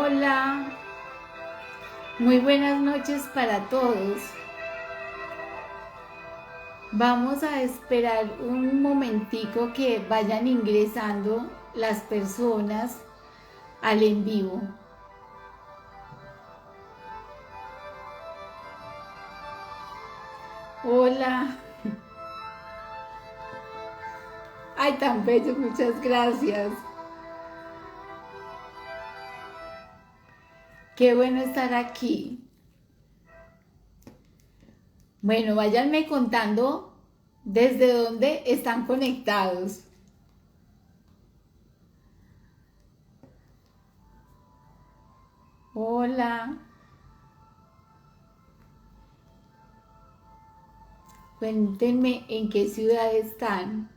Hola, muy buenas noches para todos. Vamos a esperar un momentico que vayan ingresando las personas al en vivo. Hola, ay tan bello, muchas gracias. Qué bueno estar aquí. Bueno, váyanme contando desde dónde están conectados. Hola, cuéntenme en qué ciudad están.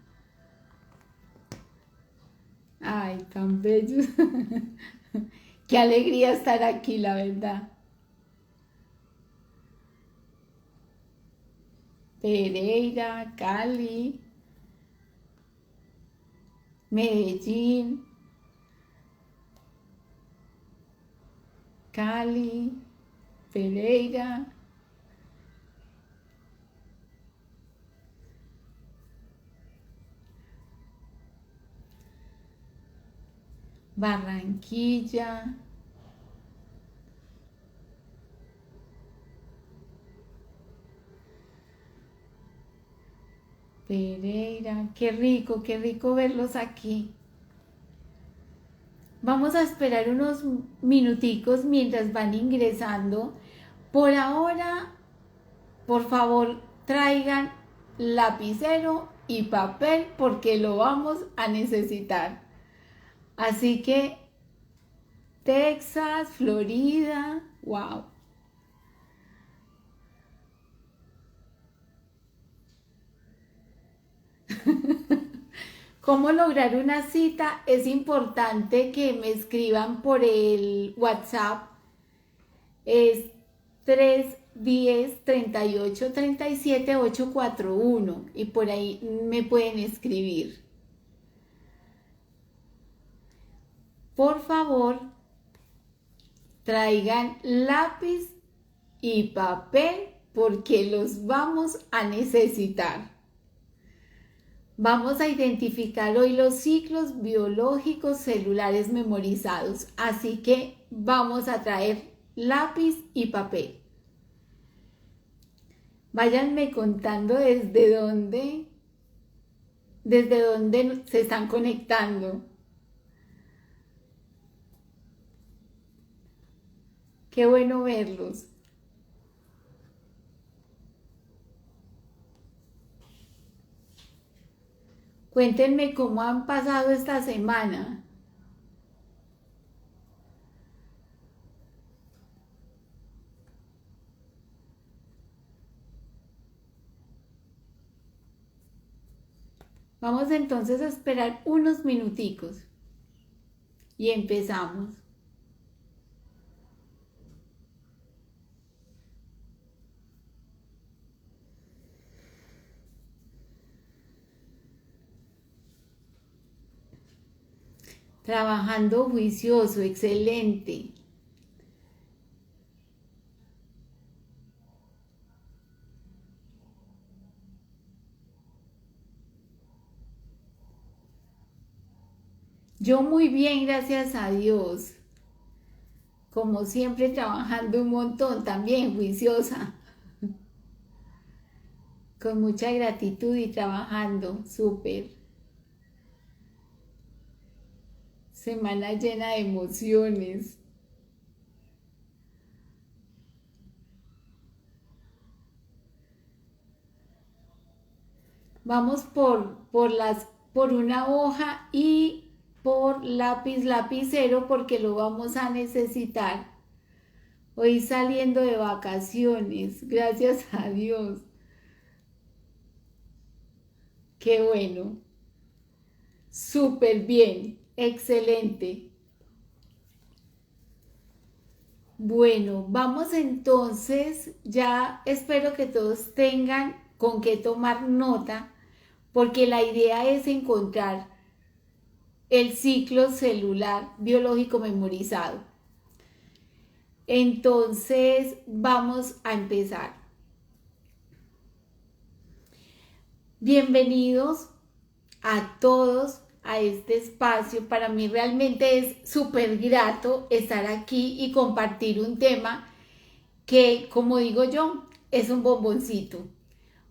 Ay, tan bellos. Qué alegría estar aquí, la verdad. Pereira, Cali, Medellín, Cali, Pereira, Barranquilla, Pereira. Qué rico verlos aquí. Vamos a esperar unos minuticos mientras van ingresando. Por ahora, por favor, traigan lapicero y papel porque lo vamos a necesitar. Así que Texas, Florida, wow. ¿Cómo lograr una cita? Es importante que me escriban por el WhatsApp. Es 310-38-37-841 y por ahí me pueden escribir. Por favor, traigan lápiz y papel porque los vamos a necesitar. Vamos a identificar hoy los ciclos biológicos celulares memorizados, así que vamos a traer lápiz y papel. Váyanme contando desde dónde se están conectando. Qué bueno verlos. Cuéntenme cómo han pasado esta semana. Vamos entonces a esperar unos minuticos y empezamos. Trabajando juicioso, excelente. Yo muy bien, gracias a Dios. Como siempre, trabajando un montón, también juiciosa, con mucha gratitud y trabajando, súper. Semana llena de emociones. Vamos por una hoja y por lapicero porque lo vamos a necesitar. Hoy saliendo de vacaciones, gracias a Dios. Qué bueno. Súper bien, excelente. Bueno, vamos entonces, ya espero que todos tengan con qué tomar nota, porque la idea es encontrar el ciclo celular biológico memorizado. Entonces vamos a empezar. Bienvenidos a todos a este espacio. Para mí realmente es súper grato estar aquí y compartir un tema que, como digo yo, es un bomboncito,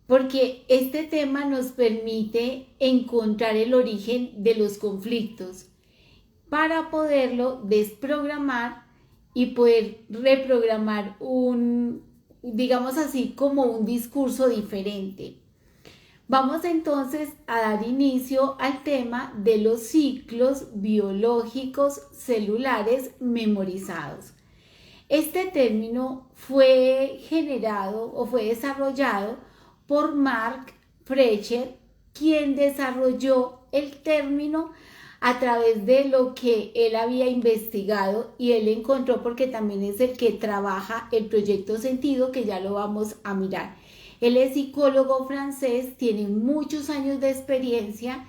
porque este tema nos permite encontrar el origen de los conflictos para poderlo desprogramar y poder reprogramar digamos así, como un discurso diferente. Vamos entonces a dar inicio al tema de los ciclos biológicos celulares memorizados. Este término fue generado o fue desarrollado por Mark Fletcher, quien desarrolló el término a través de lo que él había investigado y él encontró, porque también es el que trabaja el proyecto Sentido, que ya lo vamos a mirar. Él es psicólogo francés, tiene muchos años de experiencia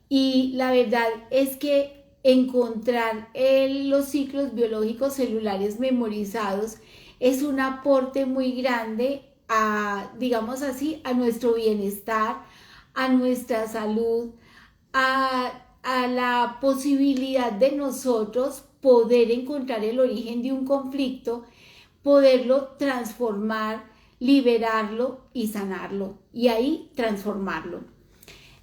y la verdad es que encontrar los ciclos biológicos celulares memorizados es un aporte muy grande a, digamos así, a nuestro bienestar, a nuestra salud, a la posibilidad de nosotros poder encontrar el origen de un conflicto, poderlo transformar, liberarlo y sanarlo, y ahí transformarlo.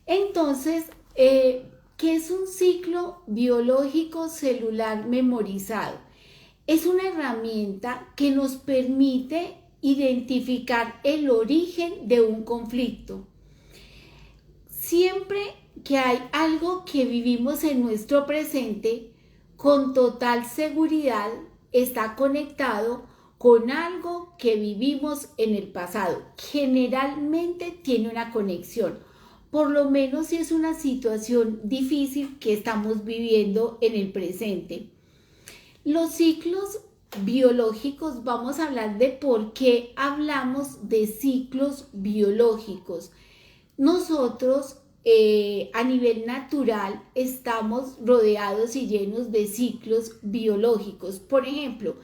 Entonces, ¿qué es un ciclo biológico celular memorizado? Es una herramienta que nos permite identificar el origen de un conflicto. Siempre que hay algo que vivimos en nuestro presente, con total seguridad está conectado con algo que vivimos en el pasado. Generalmente tiene una conexión, por lo menos si es una situación difícil que estamos viviendo en el presente. Los ciclos biológicos, vamos a hablar de por qué hablamos de ciclos biológicos. Nosotros a nivel natural estamos rodeados y llenos de ciclos biológicos. Por ejemplo,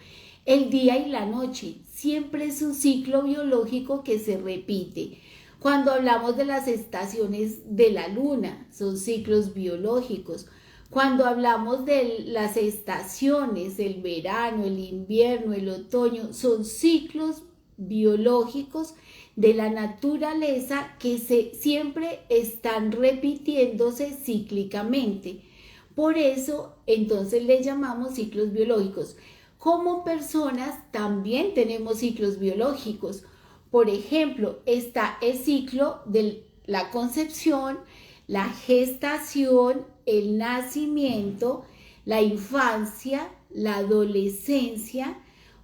el día y la noche siempre es un ciclo biológico que se repite. Cuando hablamos de las estaciones de la luna, son ciclos biológicos. Cuando hablamos de las estaciones, el verano, el invierno, el otoño, son ciclos biológicos de la naturaleza que siempre están repitiéndose cíclicamente. Por eso, entonces le llamamos ciclos biológicos. Como personas también tenemos ciclos biológicos. Por ejemplo, está el ciclo de la concepción, la gestación, el nacimiento, la infancia, la adolescencia,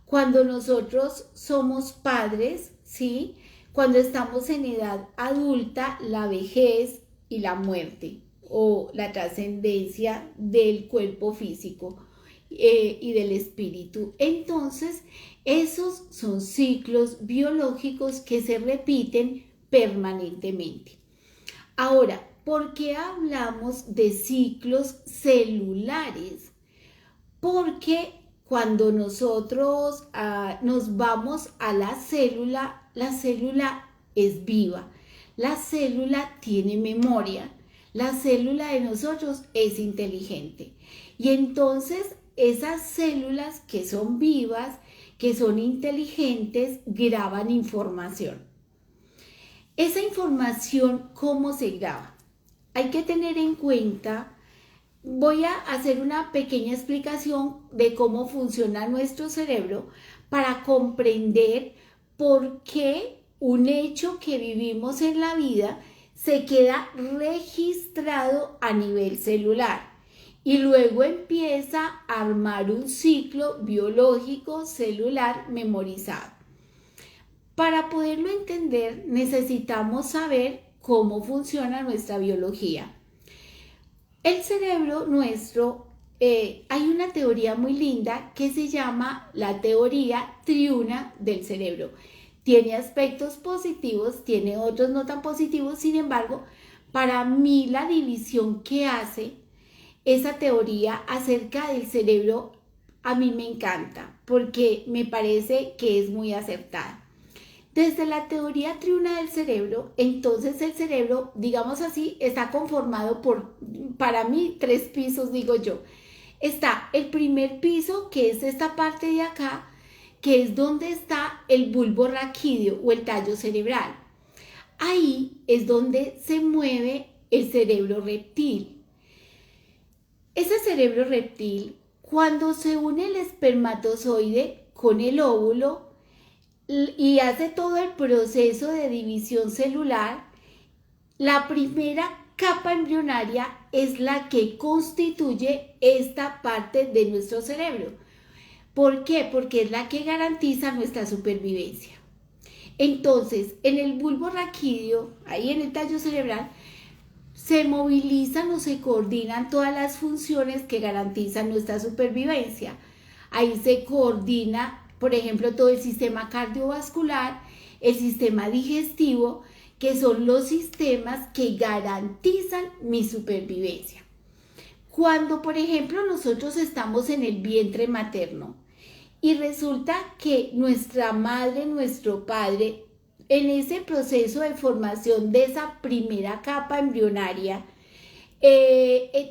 cuando nosotros somos padres, ¿sí? Cuando estamos en edad adulta, la vejez y la muerte o la trascendencia del cuerpo físico y del espíritu. Entonces, esos son ciclos biológicos que se repiten permanentemente. Ahora, ¿por qué hablamos de ciclos celulares? Porque cuando nosotros nos vamos a la célula es viva, la célula tiene memoria, la célula de nosotros es inteligente. Y entonces esas células que son vivas, que son inteligentes, graban información. Esa información, ¿cómo se graba? Hay que tener en cuenta, voy a hacer una pequeña explicación de cómo funciona nuestro cerebro para comprender por qué un hecho que vivimos en la vida se queda registrado a nivel celular y luego empieza a armar un ciclo biológico celular memorizado. Para poderlo entender, necesitamos saber cómo funciona nuestra biología. El cerebro nuestro, hay una teoría muy linda que se llama la teoría triuna del cerebro. Tiene aspectos positivos, tiene otros no tan positivos, sin embargo, para mí la división que hace esa teoría acerca del cerebro a mí me encanta porque me parece que es muy acertada. Desde la teoría triuna del cerebro, entonces el cerebro, digamos así, está conformado por, para mí, 3 pisos, digo yo. Está el primer piso, que es esta parte de acá, que es donde está el bulbo raquídeo o el tallo cerebral. Ahí es donde se mueve el cerebro reptil. Ese cerebro reptil, cuando se une el espermatozoide con el óvulo, y hace todo el proceso de división celular, la primera capa embrionaria es la que constituye esta parte de nuestro cerebro. ¿Por qué? Porque es la que garantiza nuestra supervivencia. Entonces, en el bulbo raquídeo, ahí en el tallo cerebral, se movilizan o se coordinan todas las funciones que garantizan nuestra supervivencia. Ahí se coordina, por ejemplo, todo el sistema cardiovascular, el sistema digestivo, que son los sistemas que garantizan mi supervivencia. Cuando, por ejemplo, nosotros estamos en el vientre materno y resulta que nuestra madre, nuestro padre, en ese proceso de formación de esa primera capa embrionaria,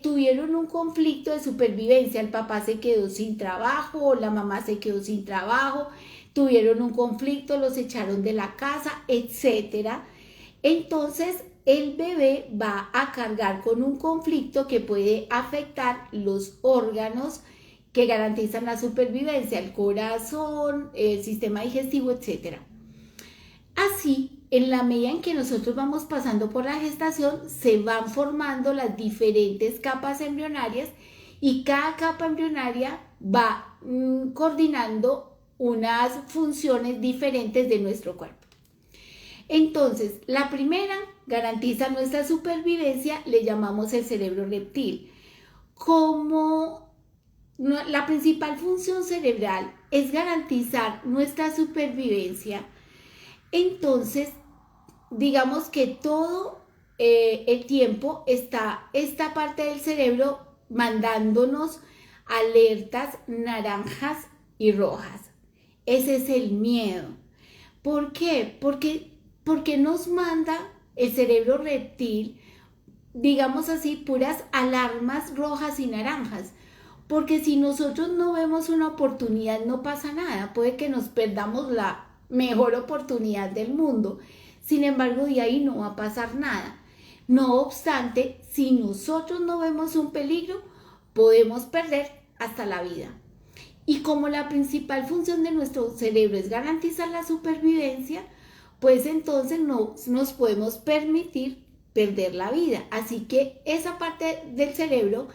tuvieron un conflicto de supervivencia. El papá se quedó sin trabajo, la mamá se quedó sin trabajo, tuvieron un conflicto, los echaron de la casa, etc. Entonces el bebé va a cargar con un conflicto que puede afectar los órganos que garantizan la supervivencia, el corazón, el sistema digestivo, etc. Así, en la medida en que nosotros vamos pasando por la gestación, se van formando las diferentes capas embrionarias y cada capa embrionaria va coordinando unas funciones diferentes de nuestro cuerpo. Entonces, la primera garantiza nuestra supervivencia, le llamamos el cerebro reptil. Como la principal función cerebral es garantizar nuestra supervivencia, entonces, digamos que todo el tiempo está esta parte del cerebro mandándonos alertas naranjas y rojas. Ese es el miedo. ¿Por qué? Porque nos manda el cerebro reptil, digamos así, puras alarmas rojas y naranjas. Porque si nosotros no vemos una oportunidad, no pasa nada. Puede que nos perdamos la mejor oportunidad del mundo. Sin embargo, de ahí no va a pasar nada. No obstante, si nosotros no vemos un peligro, podemos perder hasta la vida. Y como la principal función de nuestro cerebro es garantizar la supervivencia, pues entonces no nos podemos permitir perder la vida. Así que esa parte del cerebro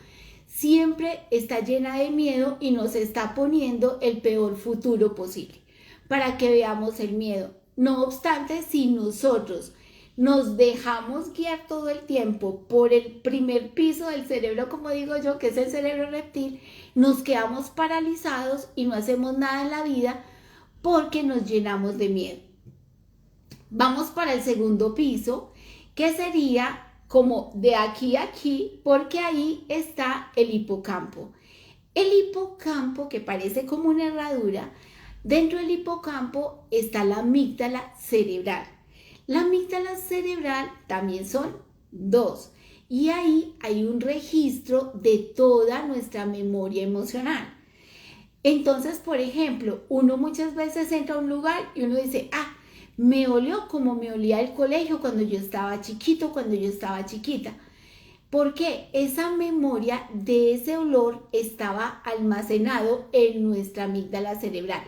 siempre está llena de miedo y nos está poniendo el peor futuro posible, para que veamos el miedo. No obstante, si nosotros nos dejamos guiar todo el tiempo por el primer piso del cerebro, como digo yo, que es el cerebro reptil, nos quedamos paralizados y no hacemos nada en la vida porque nos llenamos de miedo. Vamos para el segundo piso, que sería como de aquí a aquí, porque ahí está el hipocampo. El hipocampo, que parece como una herradura, dentro del hipocampo está la amígdala cerebral. La amígdala cerebral también son 2 y ahí hay un registro de toda nuestra memoria emocional. Entonces, por ejemplo, uno muchas veces entra a un lugar y uno dice, me olió como me olía el colegio cuando yo estaba chiquito, cuando yo estaba chiquita. Porque esa memoria de ese olor estaba almacenado en nuestra amígdala cerebral.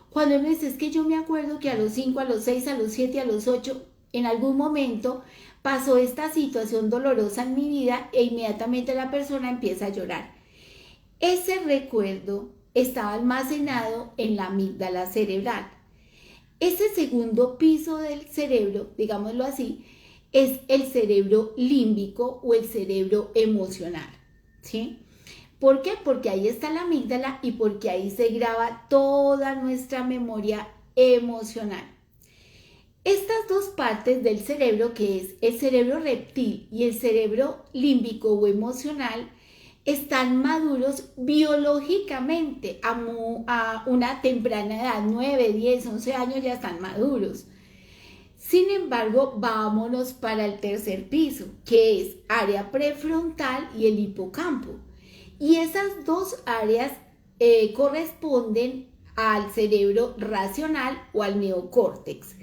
Cuando uno dice, es que yo me acuerdo que a los 5, a los 6, a los 7, a los 8, en algún momento pasó esta situación dolorosa en mi vida e inmediatamente la persona empieza a llorar. Ese recuerdo estaba almacenado en la amígdala cerebral. Ese segundo piso del cerebro, digámoslo así, es el cerebro límbico o el cerebro emocional, ¿sí? ¿Por qué? Porque ahí está la amígdala y porque ahí se graba toda nuestra memoria emocional. Estas dos partes del cerebro, que es el cerebro reptil y el cerebro límbico o emocional, están maduros biológicamente a una temprana edad, 9, 10, 11 años ya están maduros. Sin embargo, vámonos para el tercer piso, que es área prefrontal y el hipocampo. Y esas dos áreas corresponden al cerebro racional o al neocórtex.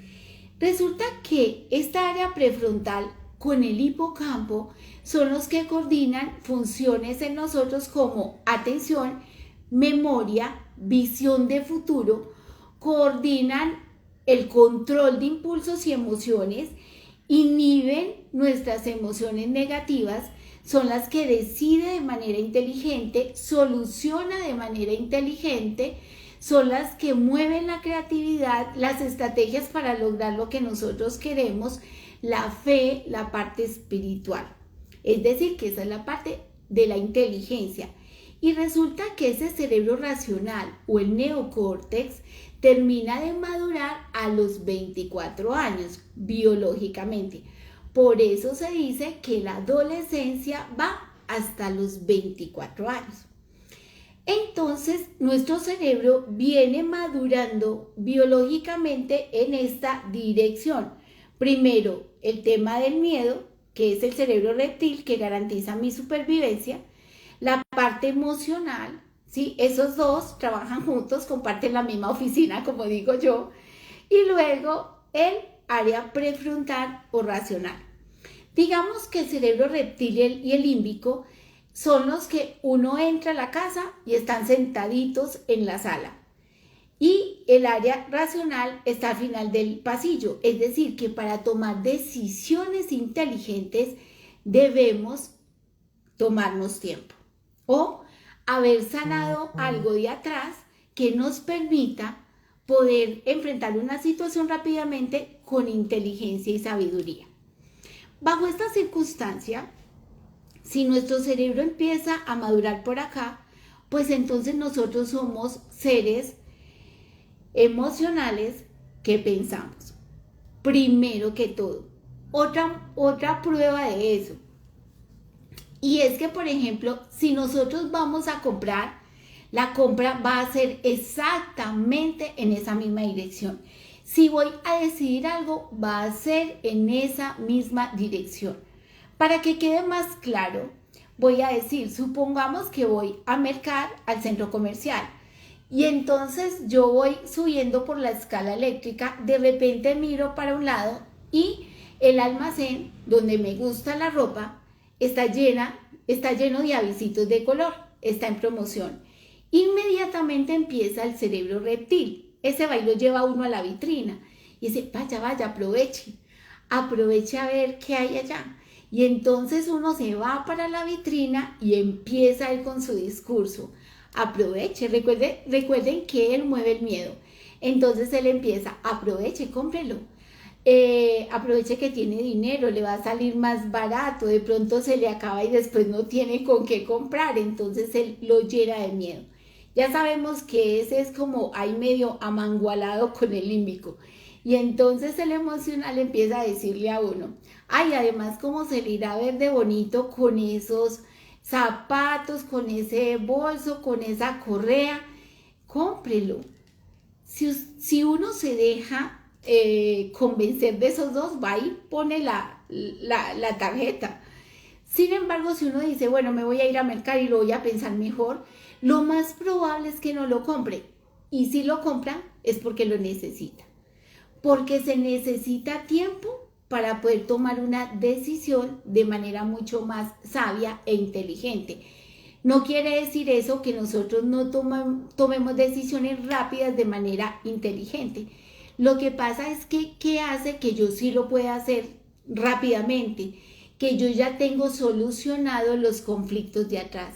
Resulta que esta área prefrontal con el hipocampo son los que coordinan funciones en nosotros como atención, memoria, visión de futuro, coordinan el control de impulsos y emociones, inhiben nuestras emociones negativas, son las que decide de manera inteligente, soluciona de manera inteligente, son las que mueven la creatividad, las estrategias para lograr lo que nosotros queremos, la fe, la parte espiritual. Es decir, que esa es la parte de la inteligencia. Y resulta que ese cerebro racional o el neocórtex termina de madurar a los 24 años biológicamente. Por eso se dice que la adolescencia va hasta los 24 años. Entonces, nuestro cerebro viene madurando biológicamente en esta dirección. Primero, el tema del miedo, que es el cerebro reptil que garantiza mi supervivencia. La parte emocional, ¿sí? Esos dos trabajan juntos, comparten la misma oficina, como digo yo. Y luego el área prefrontal o racional. Digamos que el cerebro reptil y el límbico son los que uno entra a la casa y están sentaditos en la sala. Y el área racional está al final del pasillo. Es decir, que para tomar decisiones inteligentes debemos tomarnos tiempo. O haber sanado algo de atrás que nos permita poder enfrentar una situación rápidamente con inteligencia y sabiduría. Bajo esta circunstancia, si nuestro cerebro empieza a madurar por acá, pues entonces nosotros somos seres emocionales que pensamos. Primero que todo, otra prueba de eso. Y es que, por ejemplo, si nosotros vamos a comprar, la compra va a ser exactamente en esa misma dirección. Si voy a decidir algo, va a ser en esa misma dirección. Para que quede más claro, voy a decir, supongamos que voy a mercar al centro comercial y entonces yo voy subiendo por la escala eléctrica, de repente miro para un lado y el almacén donde me gusta la ropa está lleno de avisitos de color, está en promoción. Inmediatamente empieza el cerebro reptil. Ese baile lleva a uno a la vitrina y dice, vaya, aproveche a ver qué hay allá. Y entonces uno se va para la vitrina y empieza él con su discurso. Aproveche, recuerden que él mueve el miedo. Entonces él empieza, aproveche, cómprelo. Aproveche que tiene dinero, le va a salir más barato, de pronto se le acaba y después no tiene con qué comprar, entonces él lo llena de miedo. Ya sabemos que ese es como ahí medio amangualado con el límbico. Y entonces el emocional empieza a decirle a uno, ay, además cómo se le irá a ver de bonito con esos zapatos, con ese bolso, con esa correa, cómprelo. Si uno se deja convencer de esos dos, va y pone la tarjeta. Sin embargo, si uno dice, bueno, me voy a ir a mercar y lo voy a pensar mejor, lo más probable es que no lo compre. Y si lo compra, es porque lo necesita. Porque se necesita tiempo para poder tomar una decisión de manera mucho más sabia e inteligente. No quiere decir eso que nosotros no tomemos decisiones rápidas de manera inteligente. Lo que pasa es que, ¿qué hace que yo sí lo pueda hacer rápidamente? Que yo ya tengo solucionado los conflictos de atrás.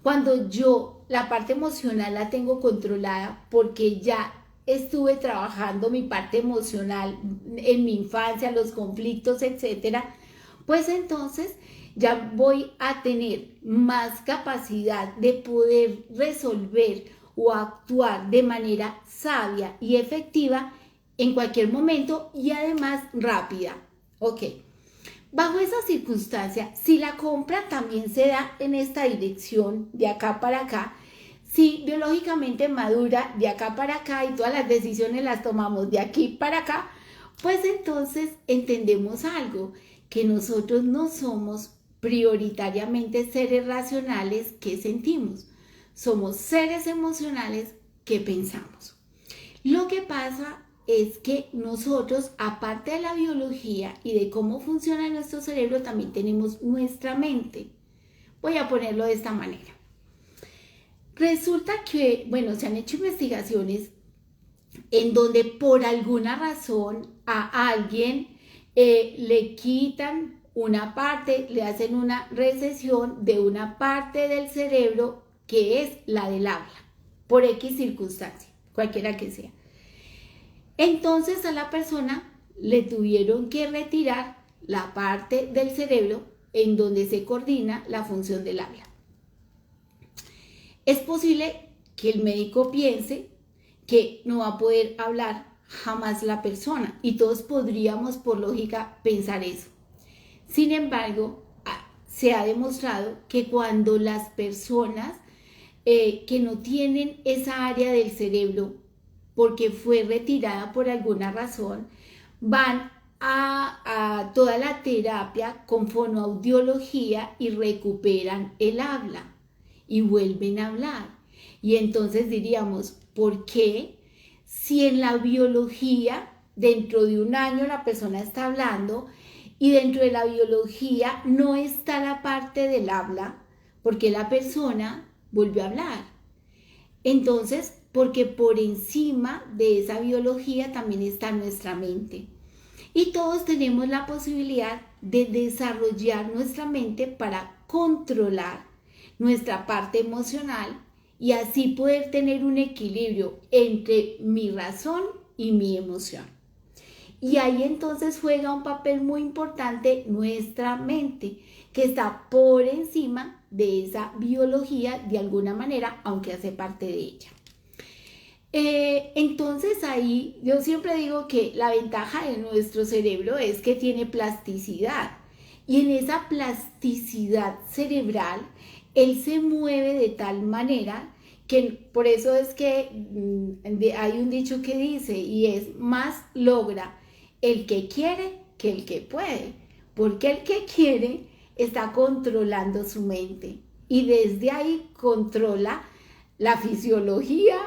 Cuando yo la parte emocional la tengo controlada porque ya estuve trabajando mi parte emocional en mi infancia, los conflictos, etcétera, pues entonces ya voy a tener más capacidad de poder resolver o actuar de manera sabia y efectiva en cualquier momento y además rápida. Ok, Bajo esa circunstancia, si la compra también se da en esta dirección, de acá para acá, si biológicamente madura de acá para acá y todas las decisiones las tomamos de aquí para acá, pues entonces entendemos algo, que nosotros no somos prioritariamente seres racionales que sentimos, somos seres emocionales que pensamos. Lo que pasa es que nosotros, aparte de la biología y de cómo funciona nuestro cerebro, también tenemos nuestra mente. Voy a ponerlo de esta manera. Resulta que, bueno, se han hecho investigaciones en donde por alguna razón a alguien le quitan una parte, le hacen una recesión de una parte del cerebro que es la del habla, por X circunstancia, cualquiera que sea. Entonces a la persona le tuvieron que retirar la parte del cerebro en donde se coordina la función del habla. Es posible que el médico piense que no va a poder hablar jamás la persona y todos podríamos por lógica pensar eso. Sin embargo, se ha demostrado que cuando las personas que no tienen esa área del cerebro porque fue retirada por alguna razón, van a toda la terapia con fonoaudiología y recuperan el habla y vuelven a hablar. Y entonces diríamos, ¿por qué? Si en la biología, dentro de un año la persona está hablando y dentro de la biología no está la parte del habla, porque la persona volvió a hablar. Entonces, porque por encima de esa biología también está nuestra mente. Y todos tenemos la posibilidad de desarrollar nuestra mente para controlar nuestra parte emocional y así poder tener un equilibrio entre mi razón y mi emoción. Y ahí entonces juega un papel muy importante nuestra mente, que está por encima de esa biología de alguna manera, aunque hace parte de ella. Entonces ahí yo siempre digo que la ventaja de nuestro cerebro es que tiene plasticidad y en esa plasticidad cerebral él se mueve de tal manera que por eso es que hay un dicho que dice y es más logra el que quiere que el que puede, porque el que quiere está controlando su mente y desde ahí controla la fisiología,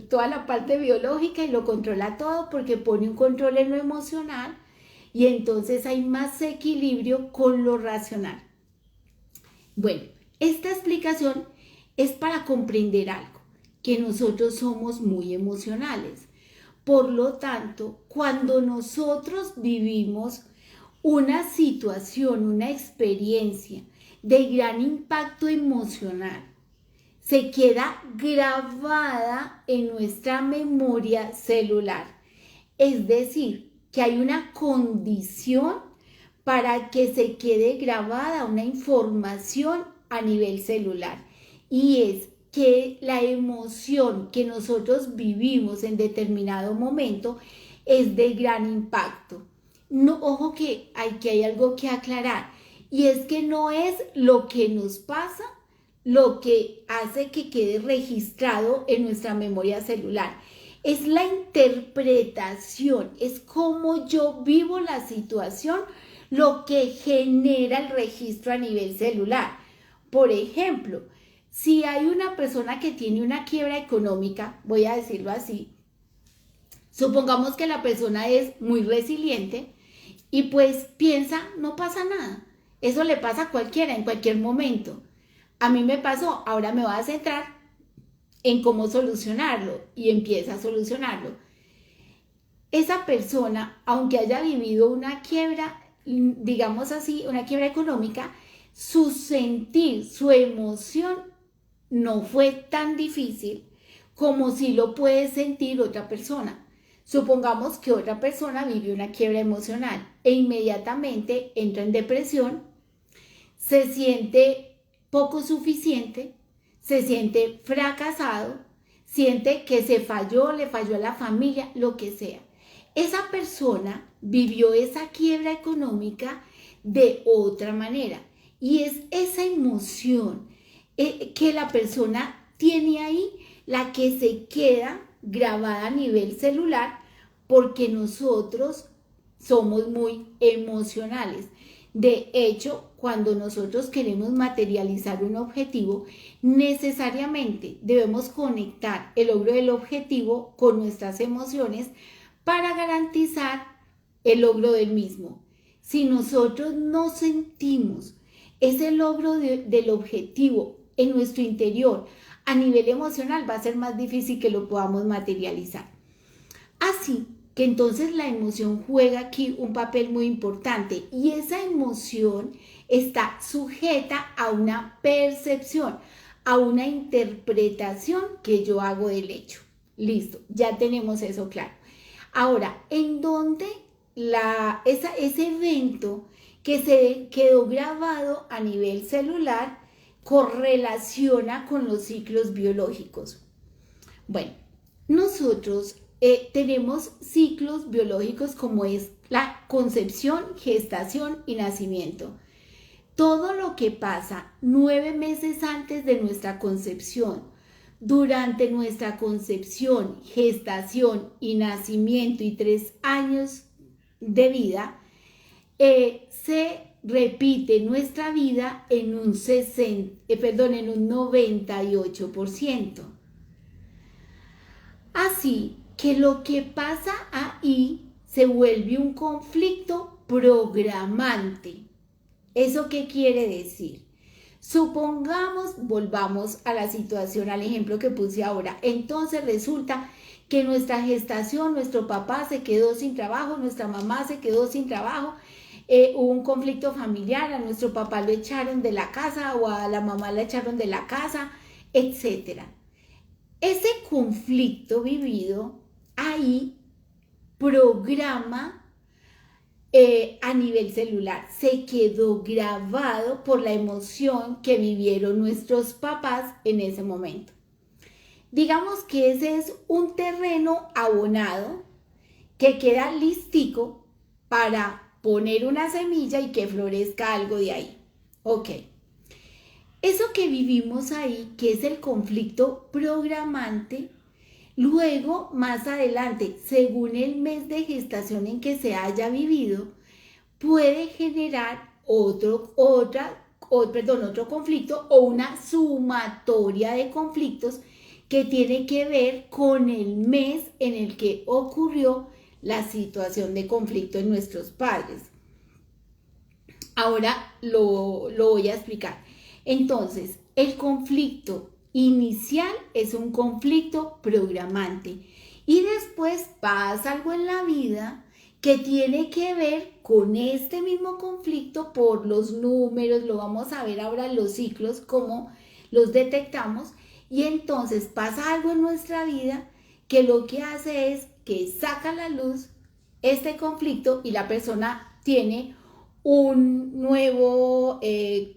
toda la parte biológica y lo controla todo porque pone un control en lo emocional y entonces hay más equilibrio con lo racional. Bueno, esta explicación es para comprender algo, que nosotros somos muy emocionales. Por lo tanto, cuando nosotros vivimos una situación, una experiencia de gran impacto emocional, se queda grabada en nuestra memoria celular. Es decir, que hay una condición para que se quede grabada una información a nivel celular. Y es que la emoción que nosotros vivimos en determinado momento es de gran impacto. No, ojo que aquí hay algo que aclarar. Y es que no es lo que nos pasa lo que hace que quede registrado en nuestra memoria celular. Es la interpretación, es cómo yo vivo la situación, lo que genera el registro a nivel celular. Por ejemplo, si hay una persona que tiene una quiebra económica, voy a decirlo así, supongamos que la persona es muy resiliente y pues piensa, no pasa nada. Eso le pasa a cualquiera en cualquier momento. A mí me pasó, ahora me voy a centrar en cómo solucionarlo y empieza a solucionarlo. Esa persona, aunque haya vivido una quiebra, digamos así, una quiebra económica, su sentir, su emoción no fue tan difícil como si lo puede sentir otra persona. Supongamos que otra persona vive una quiebra emocional e inmediatamente entra en depresión, se siente poco suficiente, se siente fracasado, siente que se falló, le falló a la familia, lo que sea. Esa persona vivió esa quiebra económica de otra manera. Y es esa emoción que la persona tiene ahí, la que se queda grabada a nivel celular, porque nosotros somos muy emocionales. De hecho, cuando nosotros queremos materializar un objetivo, necesariamente debemos conectar el logro del objetivo con nuestras emociones para garantizar el logro del mismo. Si nosotros no sentimos ese logro del objetivo en nuestro interior a nivel emocional, va a ser más difícil que lo podamos materializar. Así que entonces la emoción juega aquí un papel muy importante, y esa emoción está sujeta a una percepción, a una interpretación que yo hago del hecho. Listo, ya tenemos eso claro. Ahora, ¿en dónde ese evento que se quedó grabado a nivel celular correlaciona con los ciclos biológicos? Bueno, nosotros tenemos ciclos biológicos como es la concepción, gestación y nacimiento. Todo lo que pasa 9 meses antes de nuestra concepción, durante nuestra concepción, gestación y nacimiento y 3 años de vida, se repite nuestra vida en un 98%. Así que lo que pasa ahí se vuelve un conflicto programante. ¿Eso qué quiere decir? Supongamos, volvamos a la situación, al ejemplo que puse ahora. Entonces resulta que nuestra gestación, nuestro papá se quedó sin trabajo, nuestra mamá se quedó sin trabajo, hubo un conflicto familiar, a nuestro papá lo echaron de la casa o a la mamá la echaron de la casa, etc. Ese conflicto vivido ahí programa a nivel celular, se quedó grabado por la emoción que vivieron nuestros papás en ese momento. Digamos que ese es un terreno abonado que queda listico para poner una semilla y que florezca algo de ahí. Ok. Eso que vivimos ahí, que es el conflicto programante, luego, más adelante, según el mes de gestación en que se haya vivido, puede generar otro conflicto o una sumatoria de conflictos que tiene que ver con el mes en el que ocurrió la situación de conflicto en nuestros padres. Ahora lo voy a explicar. Entonces, el conflicto inicial es un conflicto programante y después pasa algo en la vida que tiene que ver con este mismo conflicto por los números, lo vamos a ver ahora los ciclos, cómo los detectamos, y entonces pasa algo en nuestra vida que lo que hace es que saca a la luz este conflicto y la persona tiene un nuevo,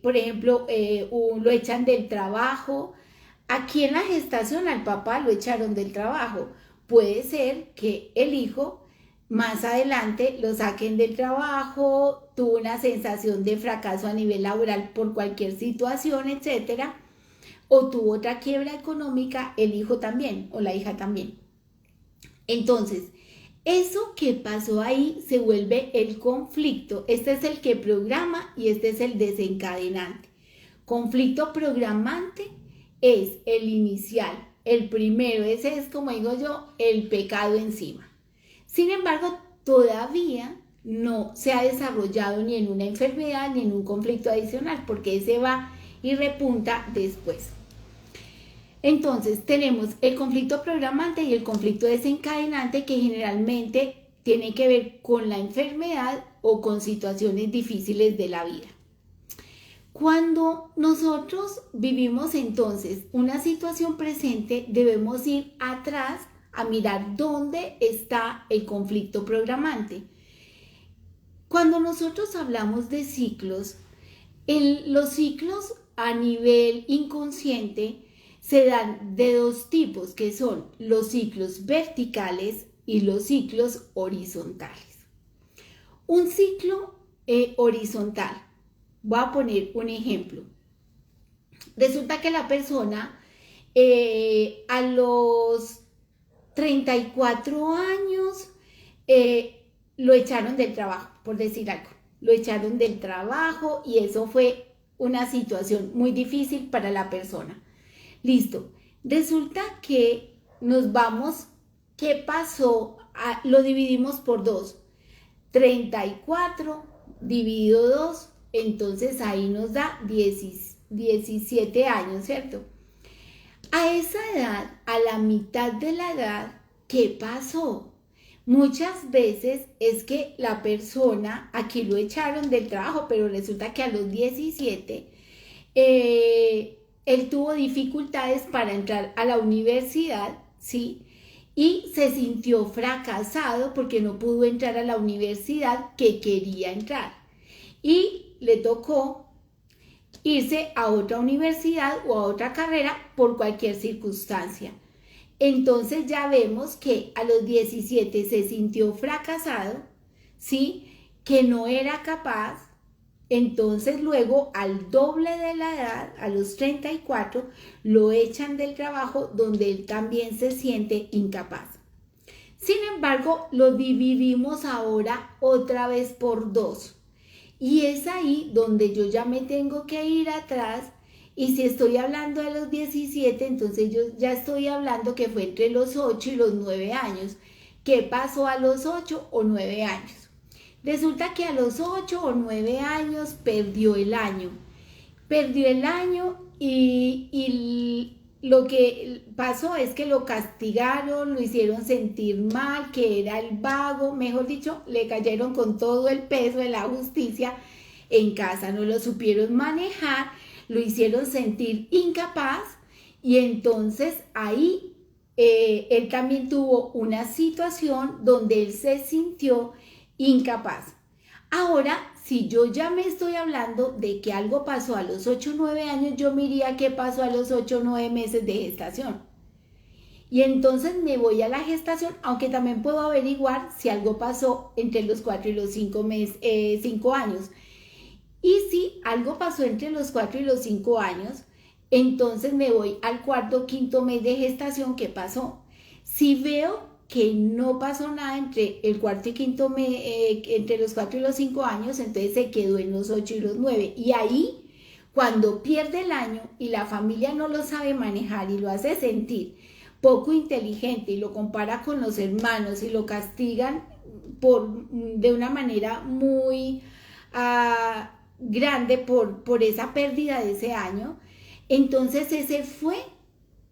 por ejemplo, lo echan del trabajo. Aquí en la gestación al papá lo echaron del trabajo. Puede ser que el hijo más adelante lo saquen del trabajo, tuvo una sensación de fracaso a nivel laboral por cualquier situación, etcétera, o tuvo otra quiebra económica, el hijo también o la hija también. Entonces, eso que pasó ahí se vuelve el conflicto. Este es el que programa y este es el desencadenante. Conflicto programante es el inicial, el primero, ese es, como digo yo, el pecado encima. Sin embargo, todavía no se ha desarrollado ni en una enfermedad ni en un conflicto adicional, porque ese va y repunta después. Entonces tenemos el conflicto programante y el conflicto desencadenante, que generalmente tiene que ver con la enfermedad o con situaciones difíciles de la vida. Cuando nosotros vivimos entonces una situación presente, debemos ir atrás a mirar dónde está el conflicto programante. Cuando nosotros hablamos de ciclos, los ciclos a nivel inconsciente se dan de dos tipos, que son los ciclos verticales y los ciclos horizontales. Un ciclo horizontal. Voy a poner un ejemplo. Resulta que la persona a los 34 años lo echaron del trabajo, por decir algo. Lo echaron del trabajo y eso fue una situación muy difícil para la persona. Listo. Resulta que nos vamos, ¿qué pasó? Lo dividimos por 2. 34 dividido 2, entonces ahí nos da 17 años, ¿cierto? A esa edad, a la mitad de la edad, ¿qué pasó? Muchas veces es que la persona, aquí lo echaron del trabajo, pero resulta que a los 17, él tuvo dificultades para entrar a la universidad, ¿sí? Y se sintió fracasado porque no pudo entrar a la universidad que quería entrar. Y le tocó irse a otra universidad o a otra carrera por cualquier circunstancia. Entonces ya vemos que a los 17 se sintió fracasado, ¿sí? Que no era capaz. Entonces luego al doble de la edad, a los 34, lo echan del trabajo donde él también se siente incapaz. Sin embargo, lo dividimos ahora otra vez por 2. Y es ahí donde yo ya me tengo que ir atrás. Y si estoy hablando de los 17, entonces yo ya estoy hablando que fue entre los 8 y los 9 años. ¿Qué pasó a los 8 o 9 años? Resulta que a los 8 o 9 años perdió el año. Perdió el año y lo que pasó es que lo castigaron, lo hicieron sentir mal, que era el vago, mejor dicho, le cayeron con todo el peso de la justicia en casa, no lo supieron manejar, lo hicieron sentir incapaz y entonces ahí él también tuvo una situación donde él se sintió incapaz. Ahora, si yo ya me estoy hablando de que algo pasó a los 8 o 9 años, yo miraría qué pasó a los 8 o 9 meses de gestación. Y entonces me voy a la gestación, aunque también puedo averiguar si algo pasó entre los 4 y los 5 años. Y si algo pasó entre los 4 y los 5 años, entonces me voy al cuarto o quinto mes de gestación, ¿qué pasó? Si veo que no pasó nada entre el cuarto y quinto mes, entre los 4 y los 5 años, entonces se quedó en los 8 y los 9. Y ahí, cuando pierde el año y la familia no lo sabe manejar y lo hace sentir poco inteligente y lo compara con los hermanos y lo castigan de una manera muy grande por esa pérdida de ese año, entonces ese fue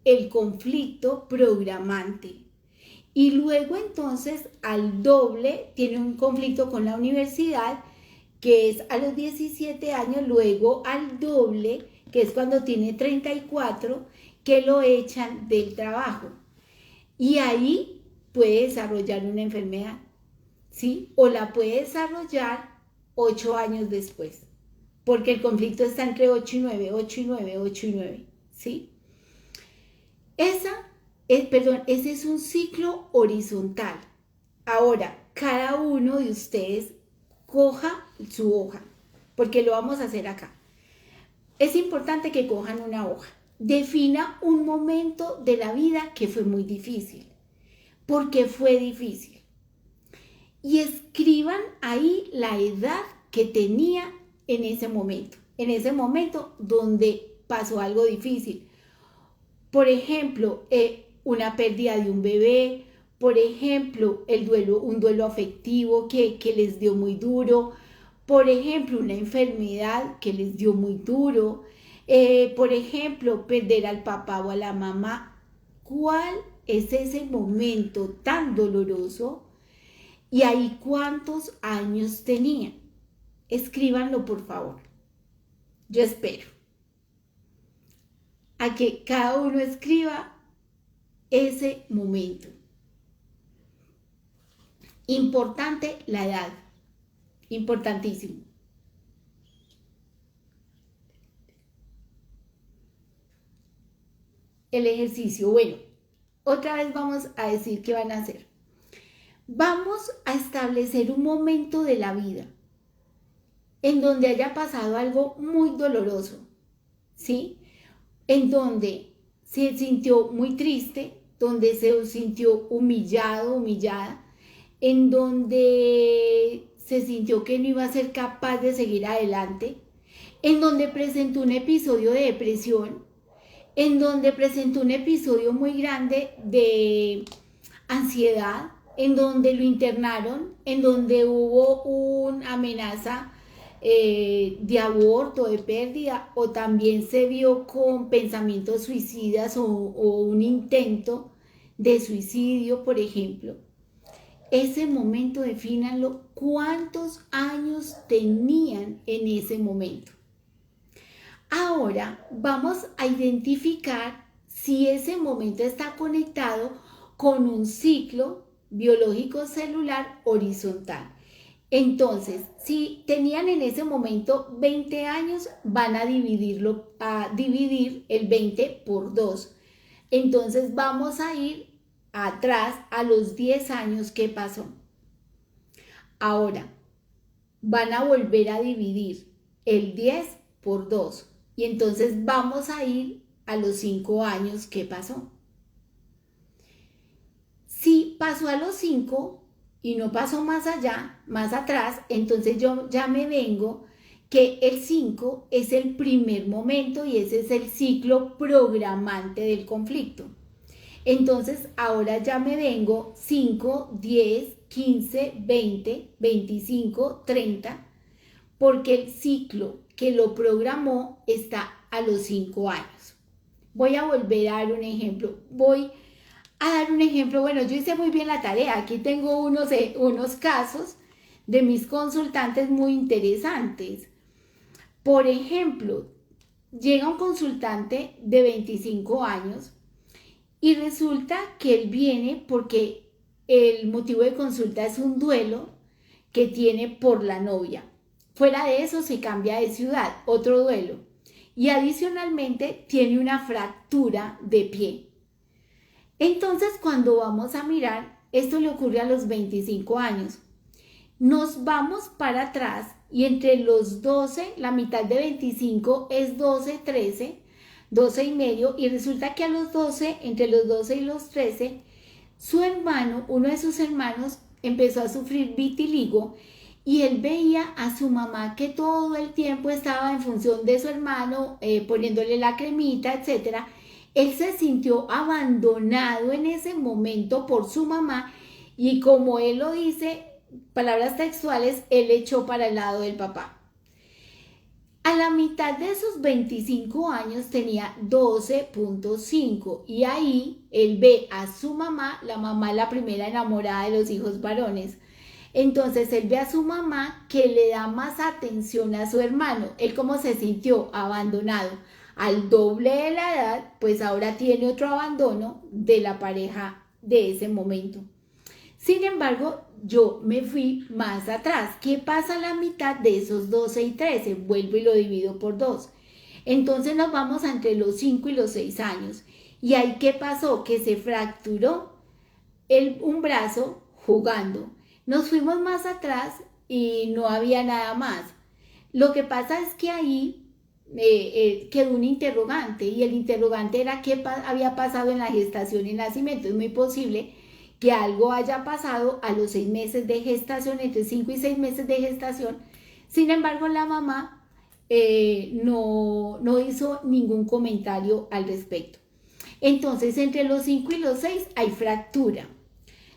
el conflicto programante. Y luego entonces al doble tiene un conflicto con la universidad, que es a los 17 años, luego al doble, que es cuando tiene 34, que lo echan del trabajo. Y ahí puede desarrollar una enfermedad, ¿sí? O la puede desarrollar 8 años después, porque el conflicto está entre 8 y 9, 8 y 9, 8 y 9, ¿sí? Ese es un ciclo horizontal. Ahora, cada uno de ustedes coja su hoja, porque lo vamos a hacer acá. Es importante que cojan una hoja. Defina un momento de la vida que fue muy difícil. ¿Por qué fue difícil? Y escriban ahí la edad que tenía en ese momento donde pasó algo difícil. Por ejemplo, una pérdida de un bebé, por ejemplo, un duelo afectivo que les dio muy duro, por ejemplo, una enfermedad que les dio muy duro, por ejemplo, perder al papá o a la mamá. ¿Cuál es ese momento tan doloroso? Y ahí, ¿cuántos años tenía? Escríbanlo, por favor. Yo espero a que cada uno escriba ese momento. Importante la edad, importantísimo. El ejercicio, bueno, otra vez vamos a decir qué van a hacer. Vamos a establecer un momento de la vida en donde haya pasado algo muy doloroso, ¿sí? En donde se sintió muy triste, donde se sintió humillado, humillada, en donde se sintió que no iba a ser capaz de seguir adelante, en donde presentó un episodio de depresión, en donde presentó un episodio muy grande de ansiedad, en donde lo internaron, en donde hubo una amenaza de aborto, de pérdida, o también se vio con pensamientos suicidas o un intento de suicidio, por ejemplo. Ese momento, defínanlo, ¿cuántos años tenían en ese momento? Ahora vamos a identificar si ese momento está conectado con un ciclo biológico celular horizontal. Entonces, si tenían en ese momento 20 años, van a dividir el 20 por 2. Entonces vamos a ir atrás a los 10 años que pasó. Ahora, van a volver a dividir el 10 por 2. Y entonces vamos a ir a los 5 años que pasó. Si pasó a los 5 y no pasó más allá, más atrás, entonces yo ya me vengo que el 5 es el primer momento y ese es el ciclo programante del conflicto. Entonces ahora ya me vengo 5, 10, 15, 20, 25, 30, porque el ciclo que lo programó está a los 5 años. Voy a volver a dar un ejemplo. Bueno, yo hice muy bien la tarea. Aquí tengo unos casos de mis consultantes muy interesantes. Por ejemplo, llega un consultante de 25 años y resulta que él viene porque el motivo de consulta es un duelo que tiene por la novia. Fuera de eso se cambia de ciudad, otro duelo. Y adicionalmente tiene una fractura de pie. Entonces cuando vamos a mirar, esto le ocurre a los 25 años. Nos vamos para atrás y entre los 12, la mitad de 25 es 12, 13, 12 y medio. Y resulta que a los 12, entre los 12 y los 13, su hermano, uno de sus hermanos, empezó a sufrir vitiligo. Y él veía a su mamá que todo el tiempo estaba en función de su hermano, poniéndole la cremita, etc. Él se sintió abandonado en ese momento por su mamá y como él lo dice, palabras textuales, él echó para el lado del papá. A la mitad de sus 25 años tenía 12.5 y ahí él ve a su mamá, la mamá la primera enamorada de los hijos varones. Entonces él ve a su mamá que le da más atención a su hermano. Él como se sintió abandonado al doble de la edad, pues ahora tiene otro abandono de la pareja de ese momento. Sin embargo, yo me fui más atrás. ¿Qué pasa a la mitad de esos 12 y 13? Vuelvo y lo divido por 2. Entonces nos vamos entre los 5 y los 6 años. ¿Y ahí qué pasó? Que se fracturó un brazo jugando. Nos fuimos más atrás y no había nada más. Lo que pasa es que ahí quedó un interrogante y el interrogante era qué había pasado en la gestación y nacimiento. Es muy posible que algo haya pasado a los 6 meses de gestación, entre 5 y 6 meses de gestación. Sin embargo, la mamá no hizo ningún comentario al respecto. Entonces, entre los 5 y los 6 hay fractura.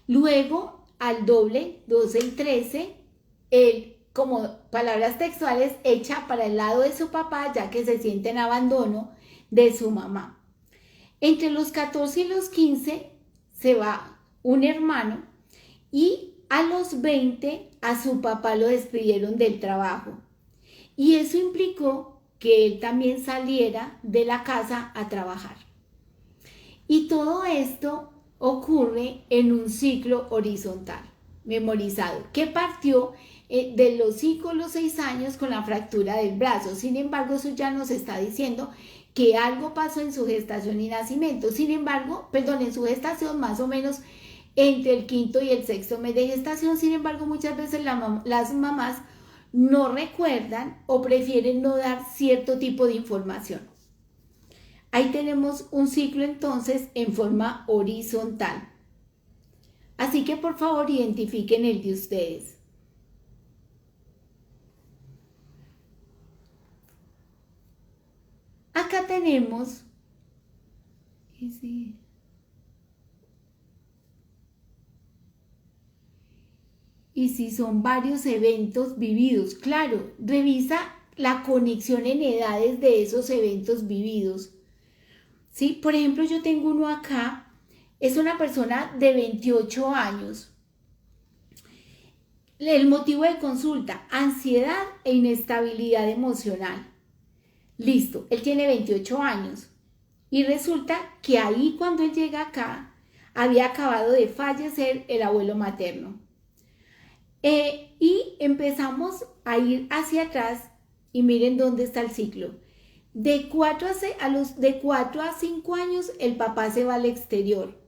Luego, al doble, 12 y 13, él, como palabras textuales, echa para el lado de su papá, ya que se siente en abandono de su mamá. Entre los 14 y los 15 se va un hermano y a los 20 a su papá lo despidieron del trabajo. Y eso implicó que él también saliera de la casa a trabajar. Y todo esto ocurre en un ciclo horizontal, memorizado, que partió de los 5 a los 6 años con la fractura del brazo. Sin embargo, eso ya nos está diciendo que algo pasó en su gestación y nacimiento. En su gestación más o menos entre el 5º y el 6º mes de gestación. Sin embargo, muchas veces las mamás no recuerdan o prefieren no dar cierto tipo de información. Ahí tenemos un ciclo entonces en forma horizontal. Así que por favor identifiquen el de ustedes. Acá tenemos... Y si son varios eventos vividos, claro, revisa la conexión en edades de esos eventos vividos. ¿Sí? Por ejemplo, yo tengo uno acá, es una persona de 28 años. El motivo de consulta, ansiedad e inestabilidad emocional. Listo, él tiene 28 años. Y resulta que ahí cuando él llega acá, había acabado de fallecer el abuelo materno. Y empezamos a ir hacia atrás y miren dónde está el ciclo. De 4 a 5 años el papá se va al exterior.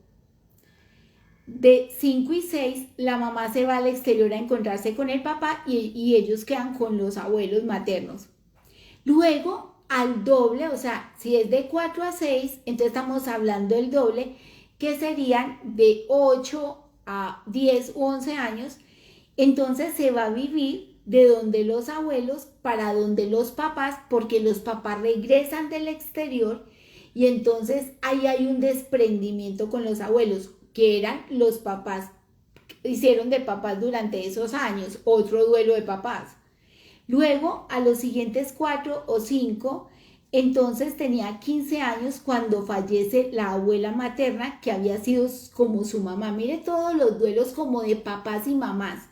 De 5 y 6 la mamá se va al exterior a encontrarse con el papá y ellos quedan con los abuelos maternos. Luego al doble, o sea, si es de 4 a 6, entonces estamos hablando del doble, que serían de 8 a 10 u 11 años. Entonces se va a vivir de donde los abuelos para donde los papás, porque los papás regresan del exterior y entonces ahí hay un desprendimiento con los abuelos, que eran los papás, hicieron de papás durante esos años, otro duelo de papás. Luego, a los siguientes 4 o 5, entonces tenía 15 años cuando fallece la abuela materna, que había sido como su mamá. Mire todos los duelos como de papás y mamás.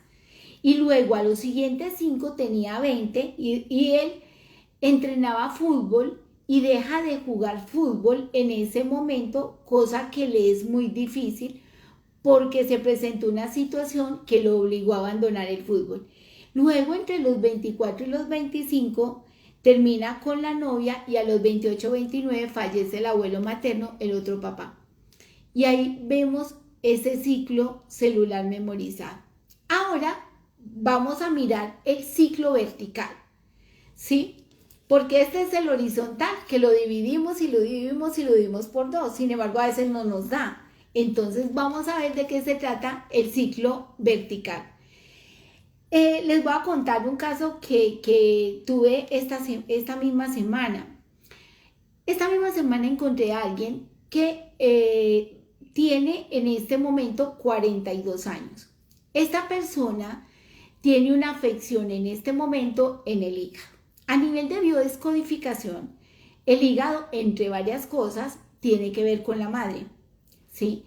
Y luego a los siguientes 5 tenía 20 y él entrenaba fútbol y deja de jugar fútbol en ese momento, cosa que le es muy difícil porque se presentó una situación que lo obligó a abandonar el fútbol. Luego entre los 24 y los 25 termina con la novia y a los 28 o 29 fallece el abuelo materno, el otro papá. Y ahí vemos ese ciclo celular memorizado. Ahora vamos a mirar el ciclo vertical, ¿sí? Porque este es el horizontal, que lo dividimos y lo dividimos y lo dividimos por 2. Sin embargo, a veces no nos da. Entonces vamos a ver de qué se trata el ciclo vertical. Les voy a contar un caso que tuve esta misma semana. Esta misma semana encontré a alguien que tiene en este momento 42 años. Esta persona tiene una afección en este momento en el hígado. A nivel de biodescodificación, el hígado, entre varias cosas, tiene que ver con la madre, ¿sí?